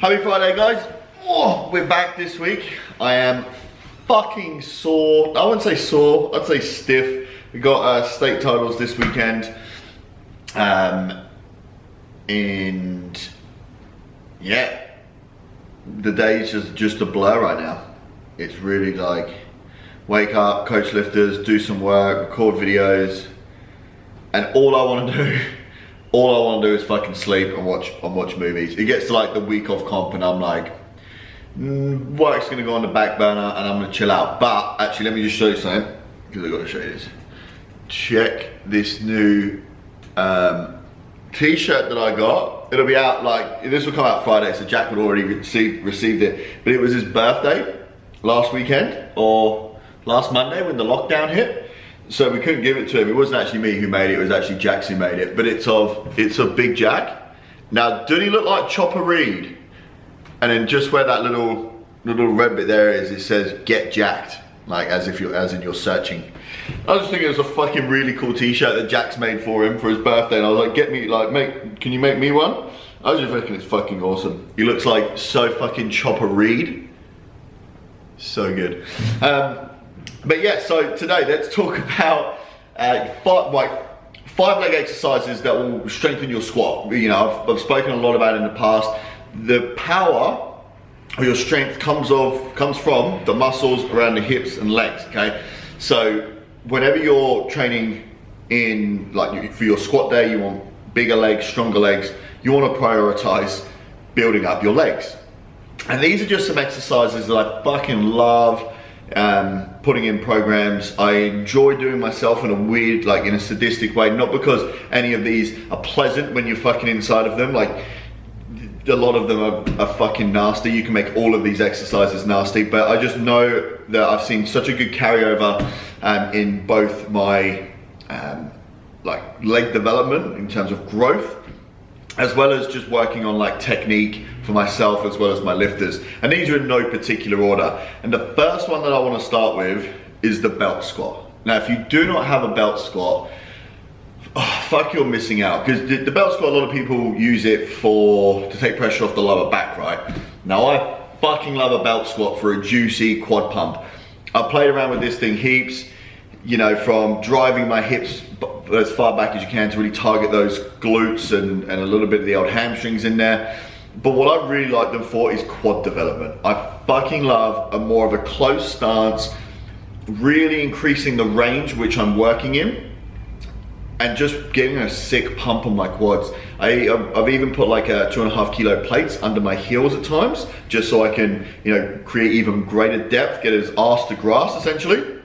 Happy Friday, guys. Oh, we're back this week. I am fucking sore. I wouldn't say sore, I'd say stiff. We got state titles this weekend. And yeah, the day's just a blur right now. It's really like, wake up, coach lifters, do some work, record videos, and all I want to do is fucking sleep and watch movies. It gets to like the week of comp and I'm like, work's gonna go on the back burner and I'm gonna chill out. But actually, let me just show you something, because I've got to show you this. Check this new t-shirt that I got. It'll be out, like, this will come out Friday, so Jack would already received it. But it was his birthday last weekend, or last Monday when the lockdown hit. So we couldn't give it to him. It wasn't actually me who made it, it was actually Jax who made it. But it's of Big Jack. Now, doesn't he look like Chopper Reed? And then just where that little red bit there is, it says "Get Jacked," like as in you're searching. I was just thinking it was a fucking really cool t-shirt that Jax made for him for his birthday, and I was like, can you make me one? I was just thinking it's fucking awesome. He looks like so fucking Chopper Reed. So good. But yeah, so today let's talk about five leg exercises that will strengthen your squat. You know, I've spoken a lot about it in the past. The power of your strength comes from the muscles around the hips and legs, okay? So whenever you're training in, like for your squat day, you want bigger legs, stronger legs, you want to prioritize building up your legs. And these are just some exercises that I fucking love putting in programs. I enjoy doing myself in a weird, like in a sadistic way, not because any of these are pleasant when you're fucking inside of them. Like, a lot of them are fucking nasty. You can make all of these exercises nasty, but I just know that I've seen such a good carryover in both my like leg development in terms of growth, as well as just working on like technique for myself as well as my lifters. And these are in no particular order. And the first one that I want to start with is the belt squat. Now, if you do not have a belt squat, oh, fuck, you're missing out, because the belt squat, a lot of people use it to take pressure off the lower back, right? Now, I fucking love a belt squat for a juicy quad pump. I've played around with this thing heaps, you know, from driving my hips as far back as you can to really target those glutes and a little bit of the old hamstrings in there. But what I really like them for is quad development. I fucking love a more of a close stance, really increasing the range which I'm working in, and just getting a sick pump on my quads. I've even put like a 2.5 kilo plates under my heels at times, just so I can, you know, create even greater depth, get his ass to grass essentially.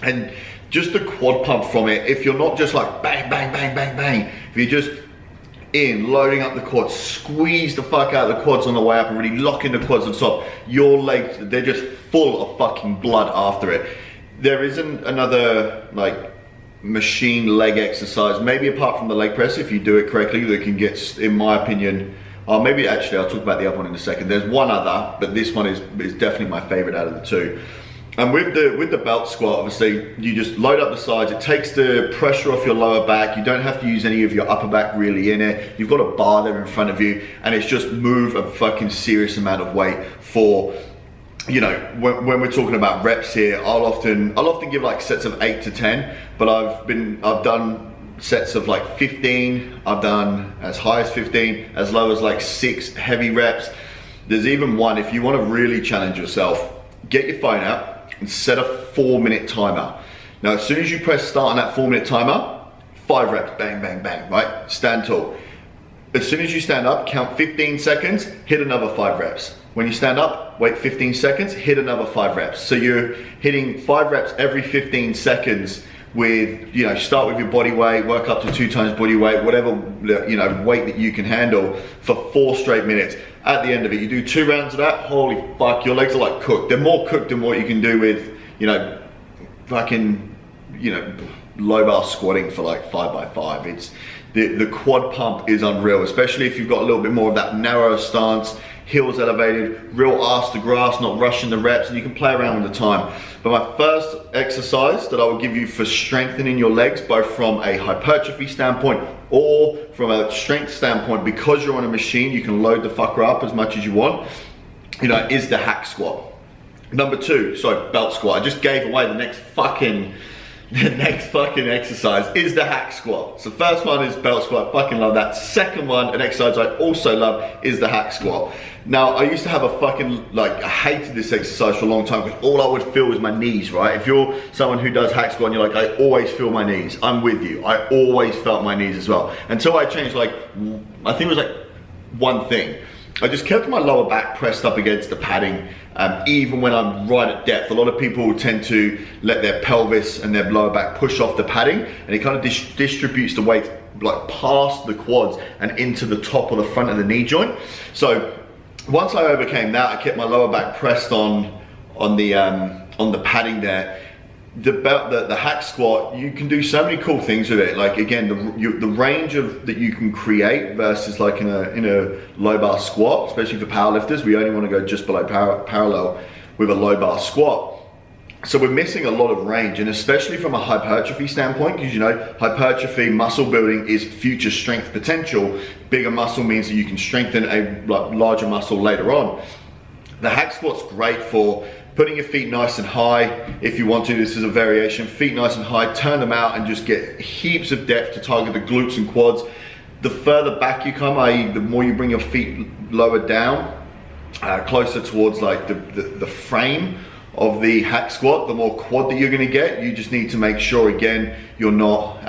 And just the quad pump from it, if you're not just like bang, bang, bang, bang, bang, if you're just loading up the quads, squeeze the fuck out of the quads on the way up and really lock in the quads on top, your legs, they're just full of fucking blood after it. There isn't another like machine leg exercise, maybe apart from the leg press, if you do it correctly, that can get, in my opinion, maybe actually I'll talk about the other one in a second. There's one other, but this one is definitely my favorite out of the two. And with the belt squat, obviously, you just load up the sides. It takes the pressure off your lower back. You don't have to use any of your upper back really in it. You've got a bar there in front of you, and it's just move a fucking serious amount of weight for, you know, when we're talking about reps here, I'll often give like sets of 8 to 10, but I've done sets of like 15. I've done as high as 15, as low as like 6 heavy reps. There's even one, if you want to really challenge yourself, get your phone out and set a 4-minute timer. Now, as soon as you press start on that 4-minute timer, 5 reps, bang, bang, bang, right? Stand tall. As soon as you stand up, count 15 seconds, hit another 5 reps. When you stand up, wait 15 seconds, hit another 5 reps. So you're hitting 5 reps every 15 seconds with, you know, start with your body weight, work up to 2 times body weight, whatever, you know, weight that you can handle for 4 straight minutes. At the end of it, you do 2 rounds of that, holy fuck, your legs are like cooked. They're more cooked than what you can do with, you know, fucking, you know, low bar squatting for like 5x5. It's, the quad pump is unreal, especially if you've got a little bit more of that narrow stance. heels elevated, real ass to grass, not rushing the reps, and you can play around with the time. But my first exercise that I will give you for strengthening your legs, both from a hypertrophy standpoint or from a strength standpoint, because you're on a machine, you can load the fucker up as much as you want, you know, is the hack squat. Number two, so belt squat. I just gave away the next fucking exercise is the hack squat. So first one is belt squat, fucking love that. Second one, an exercise I also love, is the hack squat. Now, I used to have a fucking, like, I hated this exercise for a long time because all I would feel was my knees, right? If you're someone who does hack squat and you're like, I always feel my knees, I'm with you. I always felt my knees as well. Until I changed, like, I think it was like one thing. I just kept my lower back pressed up against the padding, even when I'm right at depth. A lot of people tend to let their pelvis and their lower back push off the padding, and it kind of distributes the weight like past the quads and into the top or the front of the knee joint. So once I overcame that, I kept my lower back pressed on the padding there. The hack squat, you can do so many cool things with it. Like, again, the range that you can create versus like in a low bar squat, especially for powerlifters, we only want to go just below parallel with a low bar squat. So we're missing a lot of range, and especially from a hypertrophy standpoint, because, you know, hypertrophy, muscle building is future strength potential. Bigger muscle means that you can strengthen a larger muscle later on. The hack squat's great for putting your feet nice and high. If you want to, this is a variation. Feet nice and high, turn them out and just get heaps of depth to target the glutes and quads. The further back you come, i.e. the more you bring your feet lower down, closer towards like the frame of the hack squat, the more quad that you're gonna get. You just need to make sure, again, you're not,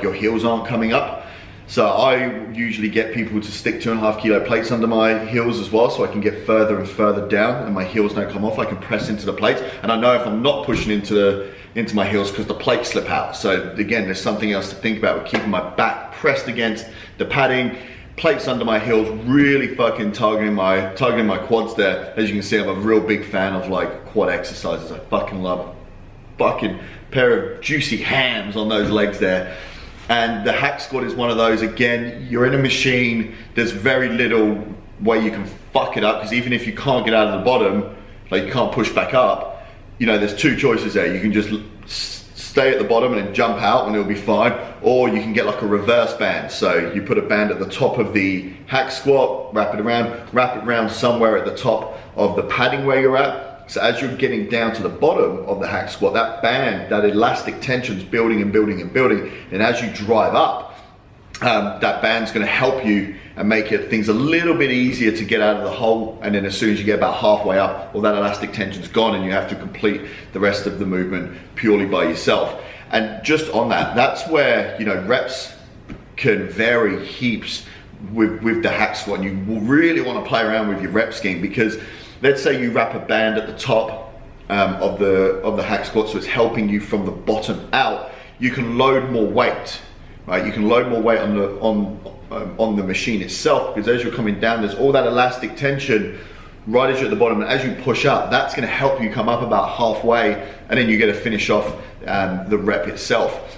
your heels aren't coming up. So I usually get people to stick 2.5 kilo plates under my heels as well, so I can get further and further down and my heels don't come off. I can press into the plates, and I know if I'm not pushing into my heels because the plates slip out. So again, there's something else to think about with keeping my back pressed against the padding, plates under my heels, really fucking targeting my quads there. As you can see, I'm a real big fan of like quad exercises. I fucking love a fucking pair of juicy hams on those legs there. And the hack squat is one of those. Again, you're in a machine, there's very little way you can fuck it up, because even if you can't get out of the bottom, like you can't push back up, you know, there's two choices there. You can just stay at the bottom and then jump out and it'll be fine, or you can get like a reverse band. So you put a band at the top of the hack squat, wrap it around somewhere at the top of the padding where you're at. So as you're getting down to the bottom of the hack squat, that band, that elastic tension's building and building and building. And as you drive up, that band's gonna help you and make things a little bit easier to get out of the hole. And then as soon as you get about halfway up, all that elastic tension's gone and you have to complete the rest of the movement purely by yourself. And just on that, that's where, you know, reps can vary heaps with the hack squat. And you will really wanna play around with your rep scheme, because let's say you wrap a band at the top of the hack squat, so it's helping you from the bottom out. You can load more weight, right? You can load more weight on the machine itself, because as you're coming down, there's all that elastic tension right as you're at the bottom, and as you push up, that's going to help you come up about halfway, and then you get to finish off the rep itself.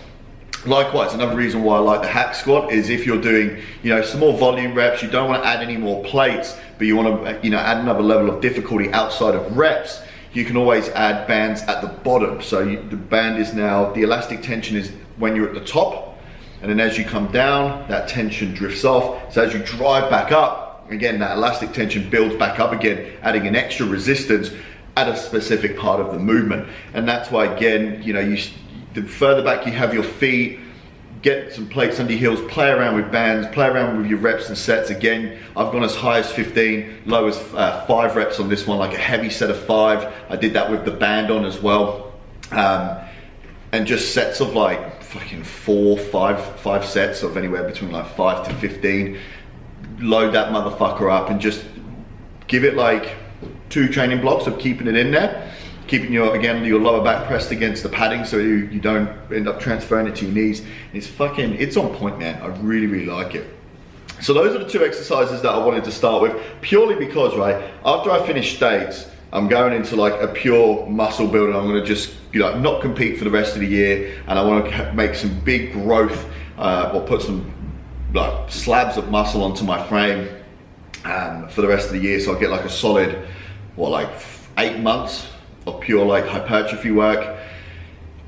Likewise, another reason why I like the hack squat is if you're doing, you know, some more volume reps, you don't want to add any more plates, but you want to, you know, add another level of difficulty outside of reps, you can always add bands at the bottom. So the band is now, the elastic tension is when you're at the top, and then as you come down, that tension drifts off. So as you drive back up, again, that elastic tension builds back up again, adding an extra resistance at a specific part of the movement. And that's why, again, you know, the further back you have your feet, get some plates under your heels, play around with bands, play around with your reps and sets. Again, I've gone as high as 15, low as 5 reps on this one, like a heavy set of 5. I did that with the band on as well. And just sets of like fucking 5 sets of anywhere between like 5 to 15. Load that motherfucker up and just give it like 2 training blocks of keeping it in there. Keeping your lower back pressed against the padding so you don't end up transferring it to your knees. It's on point, man. I really, really like it. So those are the 2 exercises that I wanted to start with, purely because, right, after I finish states, I'm going into like a pure muscle building. I'm gonna just, you know, not compete for the rest of the year, and I wanna make some big growth, or put some like slabs of muscle onto my frame. for the rest of the year. So I'll get like a solid, what, like 8 months of pure like hypertrophy work,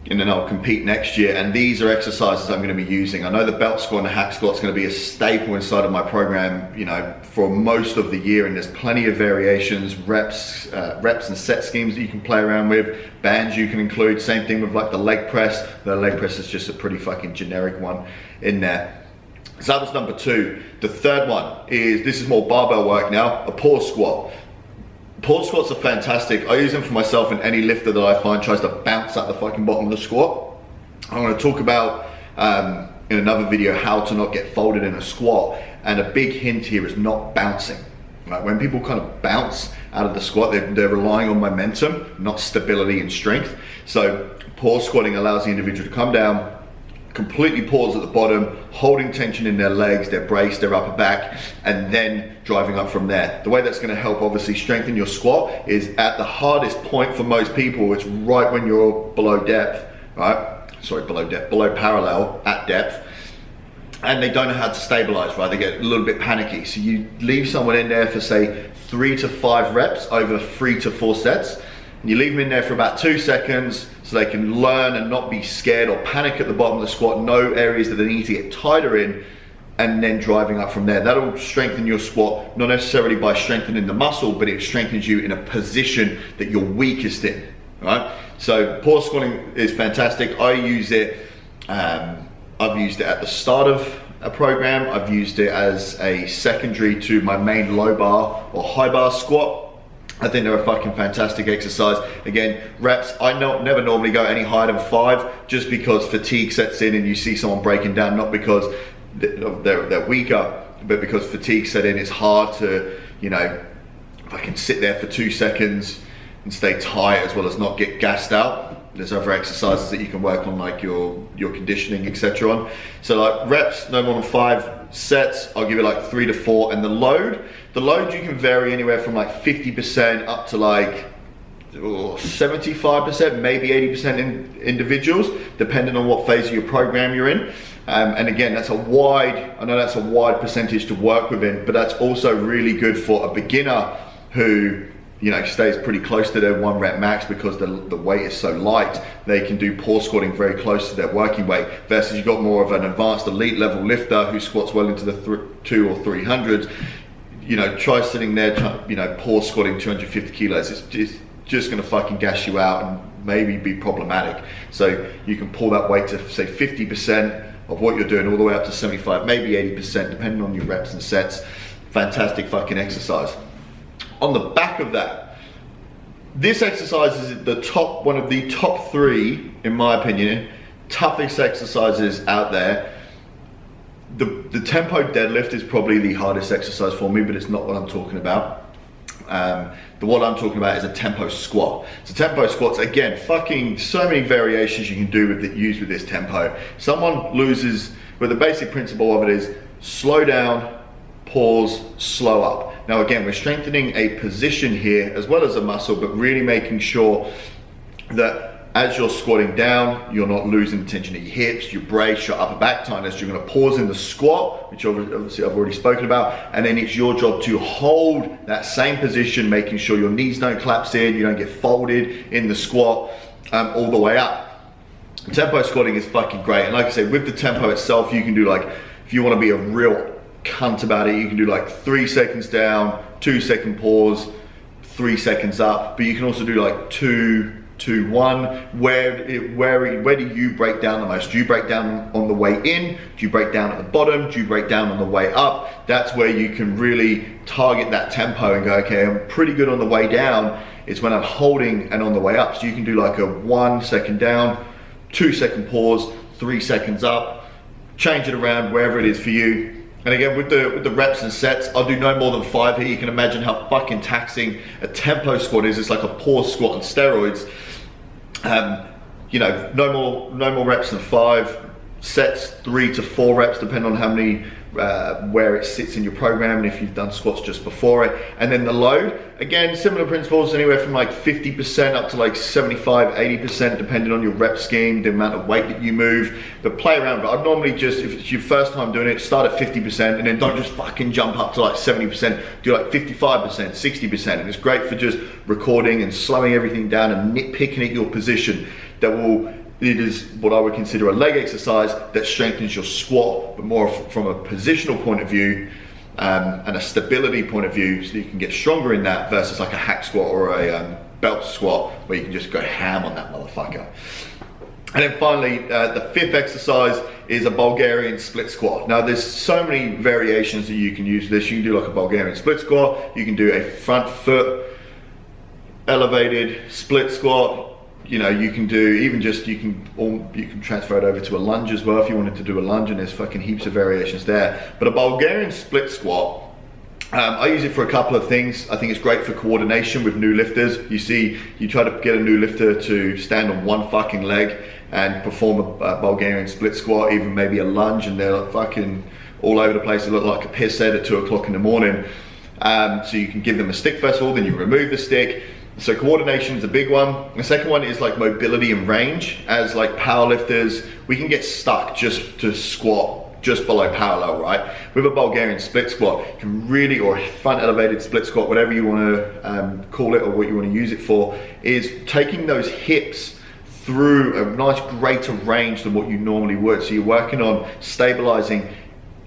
and then I'll compete next year. And these are exercises I'm going to be using. I know the belt squat and the hack squat is going to be a staple inside of my program, you know, for most of the year. And there's plenty of variations, reps and set schemes that you can play around with. Bands you can include. Same thing with like the leg press. The leg press is just a pretty fucking generic one in there. So that was number 2. The third one is, this is more barbell work now, a pause squat. Pause squats are fantastic. I use them for myself and any lifter that I find tries to bounce at the fucking bottom of the squat. I'm going to talk about in another video how to not get folded in a squat. And a big hint here is not bouncing. Right? When people kind of bounce out of the squat, they're relying on momentum, not stability and strength. So pause squatting allows the individual to come down, completely pause at the bottom, holding tension in their legs, their brace, their upper back, and then driving up from there. The way that's going to help obviously strengthen your squat is at the hardest point for most people. It's right when you're below depth, right? Sorry, below depth, below parallel at depth. And they don't know how to stabilize, right? They get a little bit panicky. So you leave someone in there for say 3 to 5 reps over 3 to 4 sets. And you leave them in there for about 2 seconds so they can learn and not be scared or panic at the bottom of the squat, know areas that they need to get tighter in, and then driving up from there. That'll strengthen your squat, not necessarily by strengthening the muscle, but it strengthens you in a position that you're weakest in, right? So pause squatting is fantastic. I use it, I've used it at the start of a program. I've used it as a secondary to my main low bar or high bar squat. I think they're a fucking fantastic exercise. Again, reps, I never normally go any higher than 5 just because fatigue sets in and you see someone breaking down, not because they're weaker, but because fatigue set in. It's hard to, you know, if I can sit there for 2 seconds and stay tight as well as not get gassed out. There's other exercises that you can work on, like your conditioning, etc. on. So like reps, no more than 5 sets. I'll give it like 3 to 4. And the load you can vary anywhere from like 50% up to like 75%, maybe 80% in individuals, depending on what phase of your program you're in. And again, I know that's a wide percentage to work within, but that's also really good for a beginner who, you know, stays pretty close to their 1 rep max because the weight is so light. They can do pause squatting very close to their working weight, versus you've got more of an advanced elite level lifter who squats well into the 2 or 300s. You know, try sitting there, you know, pause squatting 250 kilos. It's just gonna fucking gas you out and maybe be problematic. So you can pull that weight to say 50% of what you're doing all the way up to 75, maybe 80%, depending on your reps and sets. Fantastic fucking exercise. On the back of that, this exercise is one of the top 3, in my opinion, toughest exercises out there. The tempo deadlift is probably the hardest exercise for me, but it's not what I'm talking about. What I'm talking about is a tempo squat. So tempo squats, again, fucking so many variations you can do use with this tempo. Someone loses, but the basic principle of it is slow down, pause, slow up. Now again, we're strengthening a position here as well as a muscle, but really making sure that as you're squatting down, you're not losing tension at your hips, your brace, your upper back tightness. You're gonna pause in the squat, which obviously I've already spoken about, and then it's your job to hold that same position, making sure your knees don't collapse in, you don't get folded in the squat all the way up. Tempo squatting is fucking great, and like I said, with the tempo itself, you can do like, if you wanna be a real cunt about it, you can do like 3 seconds down, 2 second pause, 3 seconds up, but you can also do like 2, 2, 1. Where do you break down the most? Do you break down on the way in? Do you break down at the bottom? Do you break down on the way up? That's where you can really target that tempo and go, okay, I'm pretty good on the way down. It's when I'm holding and on the way up. So you can do like a 1 second down, 2 second pause, 3 seconds up, change it around wherever it is for you. And again, with the reps and sets, I'll do no more than 5 here. You can imagine how fucking taxing a tempo squat is. It's like a pause squat on steroids. You know, no more reps than 5. Sets 3 to 4 reps, depending on how many where it sits in your program and if you've done squats just before it. And then the load, again, similar principles, anywhere from like 50% up to like 75, 80%, depending on your rep scheme, the amount of weight that you move. But play around. But I'd normally just, if it's your first time doing it, start at 50% and then don't just fucking jump up to like 70%. Do like 55%, 60%. And it's great for just recording and slowing everything down and nitpicking at your position. It is what I would consider a leg exercise that strengthens your squat, but more from a positional point of view and a stability point of view, so you can get stronger in that versus like a hack squat or a belt squat where you can just go ham on that motherfucker. And then finally, the fifth exercise is a Bulgarian split squat. Now there's so many variations that you can use this. You can do like a Bulgarian split squat, you can do a front foot elevated split squat. You know, you can do even just, you can transfer it over to a lunge as well if you wanted to do a lunge, and there's fucking heaps of variations there. But a Bulgarian split squat, I use it for a couple of things. I think it's great for coordination with new lifters. You try to get a new lifter to stand on one fucking leg and perform a Bulgarian split squat, even maybe a lunge, and they're like fucking all over the place. They look like a piss head at 2 o'clock in the morning. So you can give them a stick first of all, then you remove the stick. So coordination is a big one. The second one is like mobility and range. As like powerlifters, we can get stuck just to squat just below parallel, right? With a Bulgarian split squat, you can really, or a front elevated split squat, whatever you want to call it or what you want to use it for, is taking those hips through a nice greater range than what you normally would. So you're working on stabilizing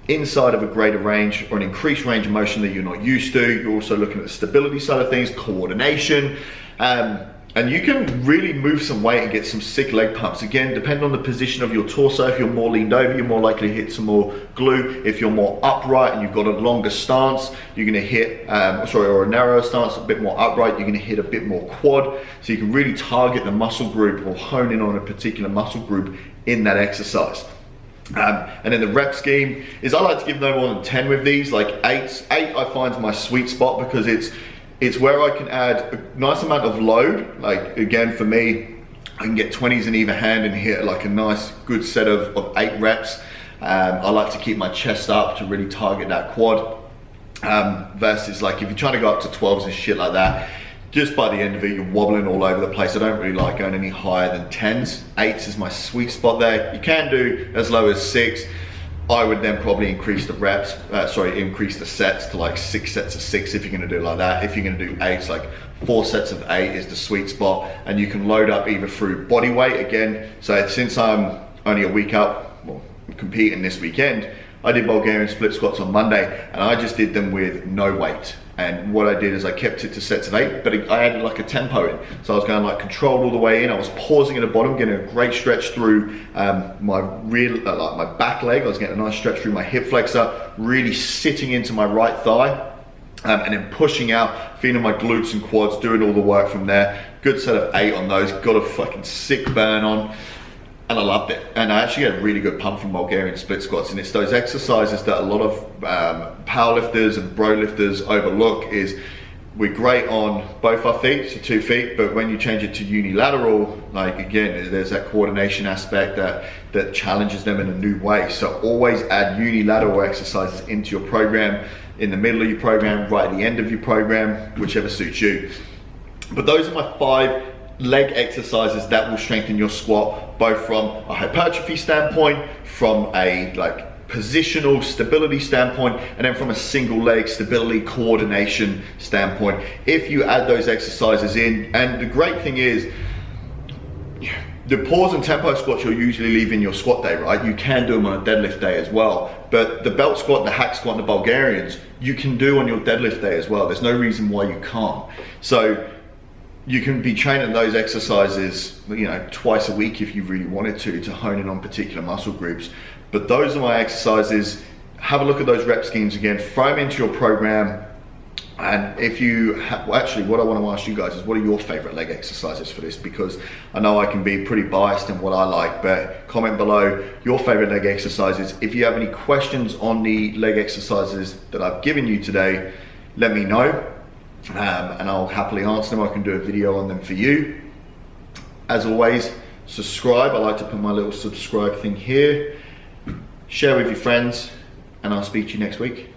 inside of a greater range or an increased range of motion that you're not used to. You're also looking at the stability side of things, coordination, and you can really move some weight and get some sick leg pumps. Again, depending on the position of your torso. If you're more leaned over, you're more likely to hit some more glute. If you're more upright and you've got a longer stance, you're gonna hit, or a narrower stance, a bit more upright, you're gonna hit a bit more quad. So you can really target the muscle group or hone in on a particular muscle group in that exercise. And then the rep scheme is, I like to give no more than 10 with these, like 8 I find is my sweet spot, because it's where I can add a nice amount of load. Like again, for me, I can get 20s in either hand and hit like a nice good set of 8 reps. I like to keep my chest up to really target that quad, versus like if you're trying to go up to 12s and shit like that, just by the end of it, you're wobbling all over the place. I don't really like going any higher than 10s. 8s is my sweet spot there. You can do as low as 6. I would then probably increase the reps, increase the sets to like 6 sets of 6 if you're gonna do like that. If you're gonna do 8s, like 4 sets of 8 is the sweet spot. And you can load up either through body weight again. So since I'm only a week up, well, competing this weekend, I did Bulgarian split squats on Monday, and I just did them with no weight. And what I did is I kept it to sets of 8, but I added like a tempo in. So I was going like controlled all the way in. I was pausing at the bottom, getting a great stretch through my my back leg. I was getting a nice stretch through my hip flexor, really sitting into my right thigh, and then pushing out, feeling my glutes and quads, doing all the work from there. Good set of 8 on those. Got a fucking sick burn on. And I loved it. And I actually had a really good pump from Bulgarian split squats. And it's those exercises that a lot of powerlifters and bro lifters overlook. Is we're great on both our feet, so 2 feet, but when you change it to unilateral, like again, there's that coordination aspect that challenges them in a new way. So always add unilateral exercises into your program, in the middle of your program, right at the end of your program, whichever suits you. But those are my 5 leg exercises that will strengthen your squat, both from a hypertrophy standpoint, from a like positional stability standpoint, and then from a single leg stability coordination standpoint. If you add those exercises in, and the great thing is, the pause and tempo squats you'll usually leave in your squat day, right? You can do them on a deadlift day as well, but the belt squat, the hack squat, and the Bulgarians, you can do on your deadlift day as well. There's no reason why you can't. So you can be training those exercises, you know, twice a week if you really wanted to hone in on particular muscle groups. But those are my exercises. Have a look at those rep schemes again, throw them into your program. And if you actually, what I want to ask you guys is, what are your favorite leg exercises for this? Because I know I can be pretty biased in what I like, but comment below your favorite leg exercises. If you have any questions on the leg exercises that I've given you today, let me know. And I'll happily answer them. I can do a video on them for you. As always, subscribe. I like to put my little subscribe thing here. Share with your friends, and I'll speak to you next week.